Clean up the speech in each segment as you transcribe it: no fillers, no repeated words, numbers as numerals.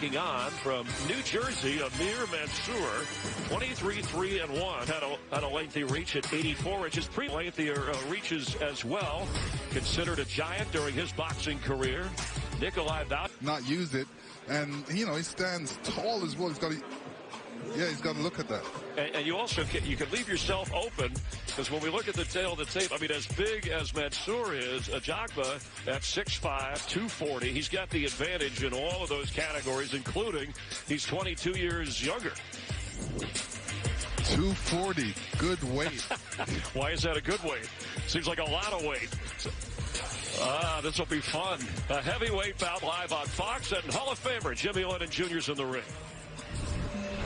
taking on from New Jersey, Amir Mansour, 23-3-1. Had a lengthy reach at 84 inches, pretty lengthier reaches as well. Considered a giant during his boxing career. Nikolai Bout. Not used it, and he stands tall as well. He's got to look at that. And you also you can leave yourself open, because when we look at the tail of the tape, I mean, as big as Mansour is, Ajagba at 6'5", 240, he's got the advantage in all of those categories, including he's 22 years younger. 240, good weight. Why is that a good weight? Seems like a lot of weight. This will be fun. A heavyweight bout live on Fox, and Hall of Famer Jimmy Lennon Jr.'s in the ring.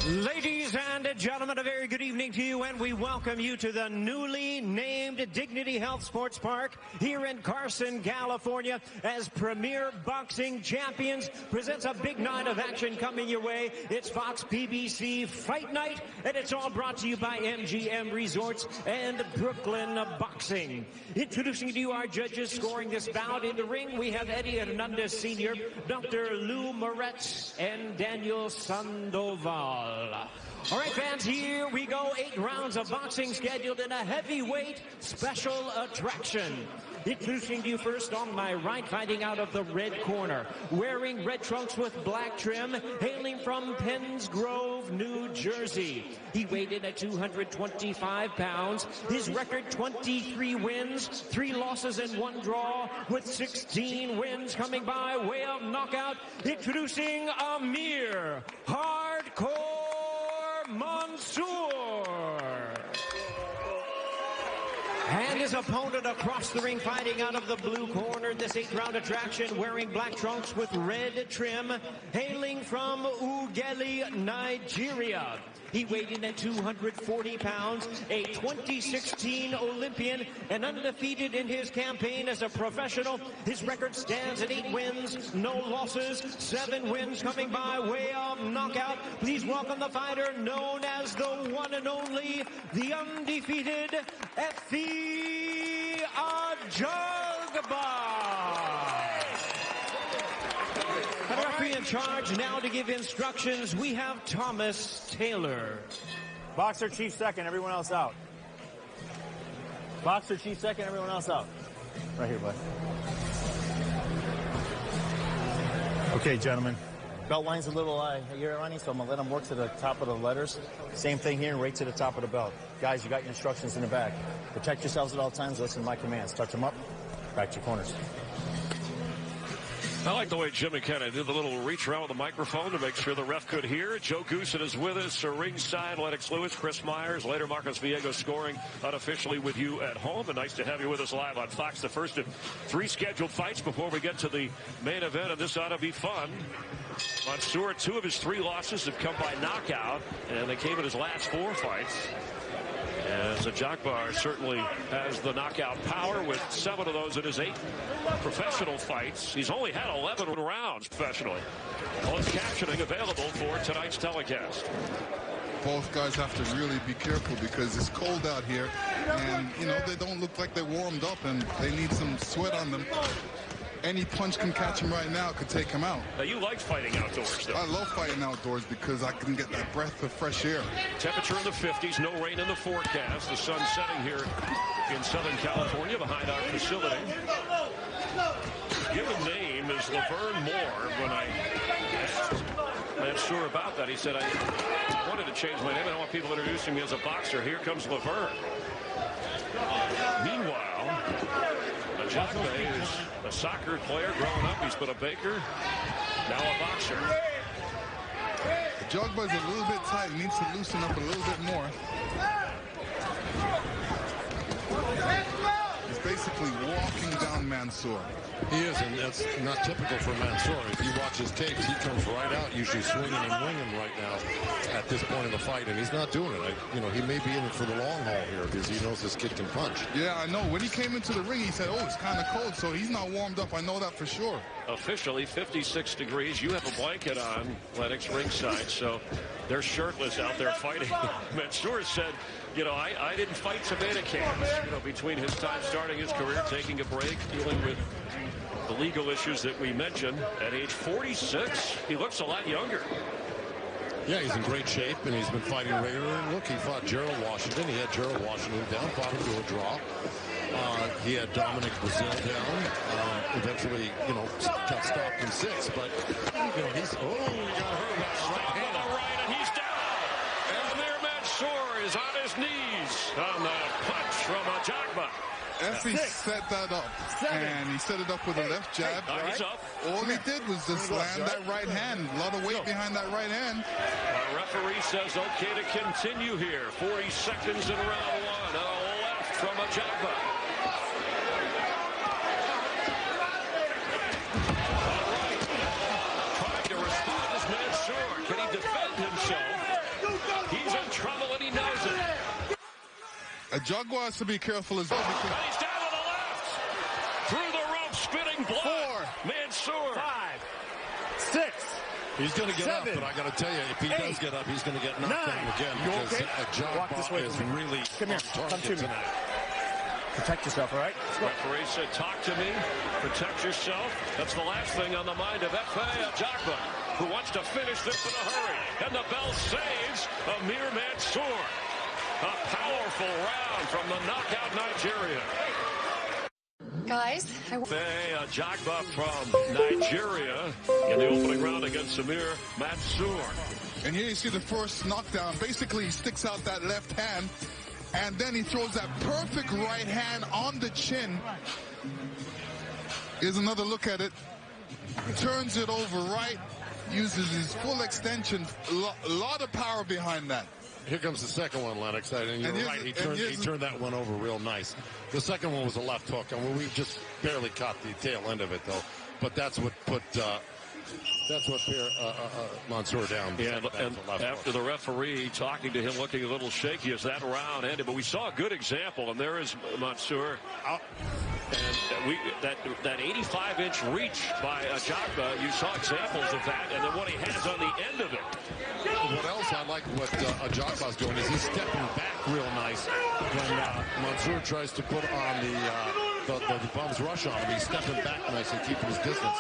Ladies and gentlemen, a very good evening to you, and we welcome you to the newly named Dignity Health Sports Park here in Carson, California, as Premier Boxing Champions presents a big night of action coming your way. It's Fox PBC Fight Night, and it's all brought to you by MGM Resorts and Brooklyn Boxing. Introducing to you our judges scoring this bout. In the ring, we have Eddie Hernandez Sr., Dr. Lou Moretz, and Daniel Sandoval. All right, fans, here we go. 8 rounds of boxing scheduled in a heavyweight special attraction. Introducing to you first on my right, fighting out of the red corner, wearing red trunks with black trim, hailing from Penns Grove, New Jersey. He weighed in at 225 pounds. His record, 23 wins, 3 losses and 1 draw, with 16 wins coming by way of knockout. Introducing Amir Hardcore Mansour. And his opponent across the ring, fighting out of the blue corner, this 8-round attraction, wearing black trunks with red trim, hailing from Ughelli, Nigeria. He weighed in at 240 pounds, a 2016 Olympian, and undefeated in his campaign as a professional. His record stands at 8 wins, no losses, 7 wins coming by way of knockout. Please welcome the fighter known as the one and only, the undefeated Efe Ajagba. And the referee in charge now to give instructions, we have Thomas Taylor. Boxer chief second, everyone else out. Boxer chief second, everyone else out. Right here, bud. Okay, gentlemen. Belt line's a little running, so I'm going to let them work to the top of the letters. Same thing here, right to the top of the belt. Guys, you got your instructions in the back. Protect yourselves at all times. Listen to my commands. Touch them up. Back to your corners. I like the way Jimmy kind of did the little reach around with the microphone to make sure the ref could hear. Joe Goosen is with us, ringside. Lennox Lewis, Chris Myers, later Marcos Villegas scoring unofficially with you at home. And nice to have you with us live on Fox. The first of 3 scheduled fights before we get to the main event, and this ought to be fun. Mansour, 2 of his 3 losses have come by knockout, and they came in his last 4 fights. As Ajagba certainly has the knockout power with 7 of those in his 8 professional fights. He's only had 11 rounds professionally. Closed captioning available for tonight's telecast. Both guys have to really be careful because it's cold out here, and they don't look like they're warmed up, and they need some sweat on them. Any punch can catch him right now, could take him out. Now, you like fighting outdoors, though. I love fighting outdoors because I can get that breath of fresh air. Temperature in the 50s, no rain in the forecast. The sun setting here in Southern California behind our facility. Given name is Laverne Moore. When I asked Mansour about that, he said, I wanted to change my name. I don't want people introducing me as a boxer. Here comes Laverne. Meanwhile, Ajagba is a soccer player growing up. He's been a baker, now a boxer. Ajagba is a little bit tight. He needs to loosen up a little bit more. He's basically walking down Mansour. He is, and that's not typical for Mansour. If you watch his tapes, he comes right out, usually swinging and winging right now at this point of the fight, and he's not doing it. He may be in it for the long haul here because he knows this kid can punch. Yeah, I know. When he came into the ring, he said, it's kind of cold, so he's not warmed up. I know that for sure. Officially 56 degrees. You have a blanket on, Lennox ringside, so they're shirtless out there fighting. Mansour said, I didn't fight tomato cans, between his time starting his career, taking a break, dealing with the legal issues that we mentioned. At age 46, he looks a lot younger. Yeah, he's in great shape, and he's been fighting regularly. Look, he fought Gerald Washington. He had Gerald Washington down, fought him to a draw. He had Dominic Brazil down. Eventually, got stopped in 6. But, he's... Oh, he got hurt with that right hand. On the right, and he's down. And Amir Mansour is on his knees on the punch from Ajagba. Efe set that up, and he set it up with a left jab. He's up. All he did was just land that right hand. A lot of weight behind that right hand. Our referee says okay to continue here. 40 seconds in round 1. On a left from Ajagba. All right. Trying to respond is Mansour. Can he defend himself? He's in trouble, and he knows it. Ajagba has to be careful as well. And he's down to the left. Through the rope, spitting blood. 4, Mansour. 5, 6. He's going to get 7, up, but I got to tell you, if he does get up, he's going to get knocked 9. down again. You Because okay? Ajagba is really Come here. on Come to target me. tonight. Protect yourself, all right? Referee said, talk to me, protect yourself. That's the last thing on the mind of Efe Ajagba, who wants to finish this in a hurry. And the bell saves Amir Mansour. A powerful round from the knockout Nigeria. Guys, Efe Ajagba from Nigeria in the opening round against Amir Mansour. And here you see the first knockdown. Basically, he sticks out that left hand, and then he throws that perfect right hand on the chin. Here's another look at it. Turns it over right, uses his full extension. A lot of power behind that. Here comes the second one, Lennox. And you're right, he turned that one over real nice. The second one was a left hook, and we just barely caught the tail end of it, though. But that's what put Mansour down. Yeah, and after the referee talking to him, looking a little shaky as that round ended. But we saw a good example, and there is Mansour. And that 85-inch reach by Ajagba, you saw examples of that, and then what he has on the end of it. What else I like what Ajagba's doing is he's stepping back real nice when Mansour tries to put on the bum's rush on him. He's stepping back nice and keeping his distance.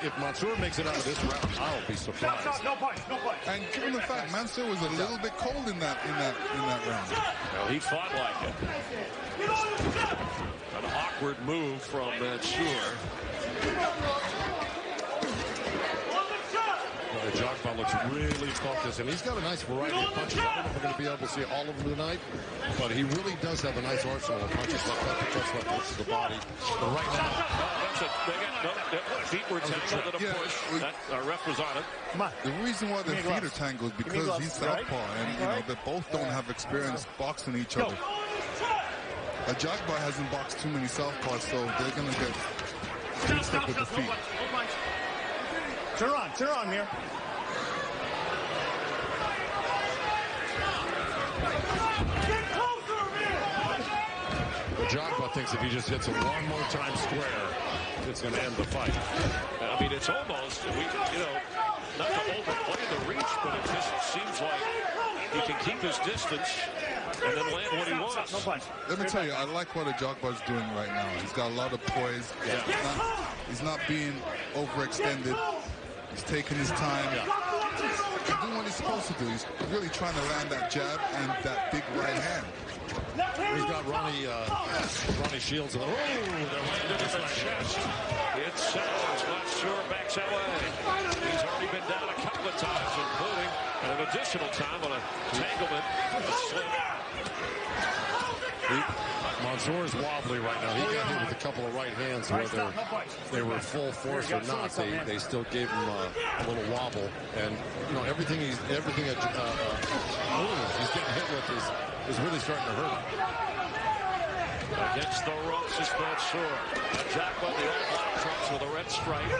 If Mansour makes it out of this round, I'll be surprised. No point. And given the fact Mansour was a little bit cold in that round. Well, he fought like it. An awkward move from Mansour. Ajagba looks really focused, and he's got a nice variety of punches. I don't know if we're going to be able to see all of them tonight, but he really does have a nice arsenal of punches. Left uppercuts to the body. But right now, Feet were tangled in a push. Our ref was on it. Come on. The reason why their feet are tangled is because he's southpaw, and they both don't have experience boxing each other. Ajagba hasn't boxed too many southpaws, so they're going to get mixed up with the feet. Turn on, Mir. Ajagba thinks if he just hits it one more time square, it's going to end the fight. I mean, it's almost, not to overplay the reach, but it just seems like he can keep his distance and then land what he wants. Let me tell you, I like what Ajagba's doing right now. He's got a lot of poise. He's not being overextended. He's taking his time. He's doing what he's supposed to do. He's really trying to land that jab and that big right hand. He's got Ronnie Shields. Oh, they're right into his chest. It sells. Mansour backs away. He's already been down a couple of times, including an additional time on a tanglement. Mansour is wobbly right now. He got hit with a couple of right hands, whether they were full force or not. They still gave him a little wobble, and everything he's getting hit with is really starting to hurt him. Against the ropes is Mansour. Ajagba, the all-black trunks with a red stripe.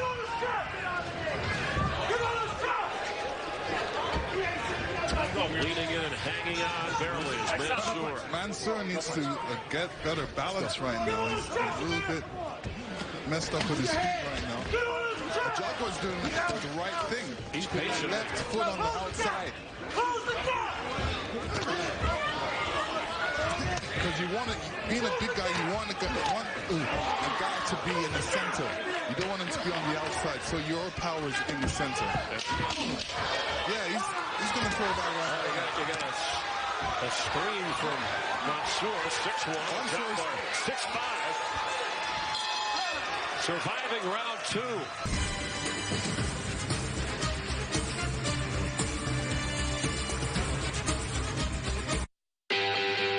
Leaning in and hanging on barely is Mansour. Mansour needs to get better balance right now. He's a little bit messed up with his feet right now. Ajagba's doing the right thing. He's patient. Left foot on the outside. Because you want to, being a big guy, you want a guy to be in the center. You don't want him to be on the outside, so your power is in the center. Yeah, he's going to throw that right. You got a screen from Mansour, 6'1", Ajagba, 6'5", surviving round 2.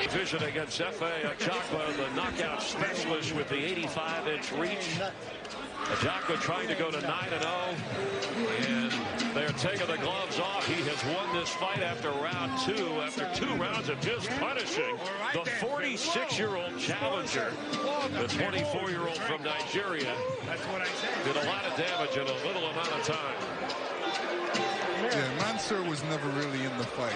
Division against Efe Ajagba, the knockout specialist with the 85-inch reach. Ajagba trying to go to 9-0, and they're taking the gloves off. He has won this fight after round 2, after 2 rounds of just punishing the 46-year-old challenger. The 24-year-old from Nigeria did a lot of damage in a little amount of time. Yeah, Mansour was never really in the fight.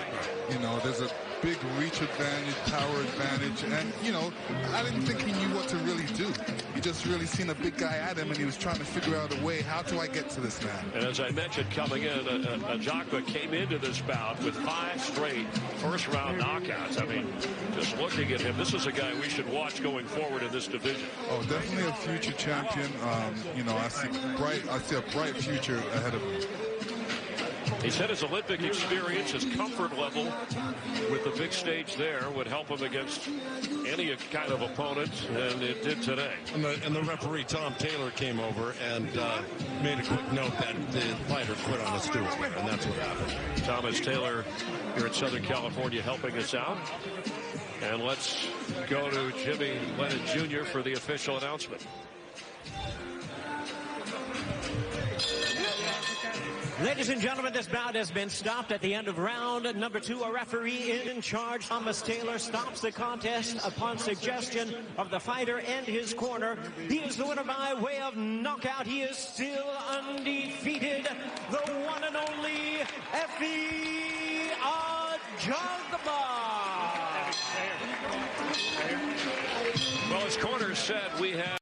You know, there's a big reach advantage, power advantage, and, you know, I didn't think he knew what to really do. He just really seen a big guy at him, and he was trying to figure out a way, how do I get to this man? And as I mentioned, coming in, Ajagba came into this bout with 5 straight first-round knockouts. I mean, just looking at him, this is a guy we should watch going forward in this division. Oh, definitely a future champion. You know, I see a bright future ahead of him. He said his Olympic experience, his comfort level with the big stage there would help him against any kind of opponent, and it did today. And the referee, Tom Taylor, came over and made a quick note that the fighter quit on his stool, and that's what happened. Thomas Taylor here in Southern California helping us out. And let's go to Jimmy Lennon Jr. for the official announcement. Ladies and gentlemen, this bout has been stopped at the end of round number 2. A referee in charge, Thomas Taylor, stops the contest upon suggestion of the fighter and his corner. He is the winner by way of knockout. He is still undefeated. The one and only Efe Ajagba. Well, as corner said, we have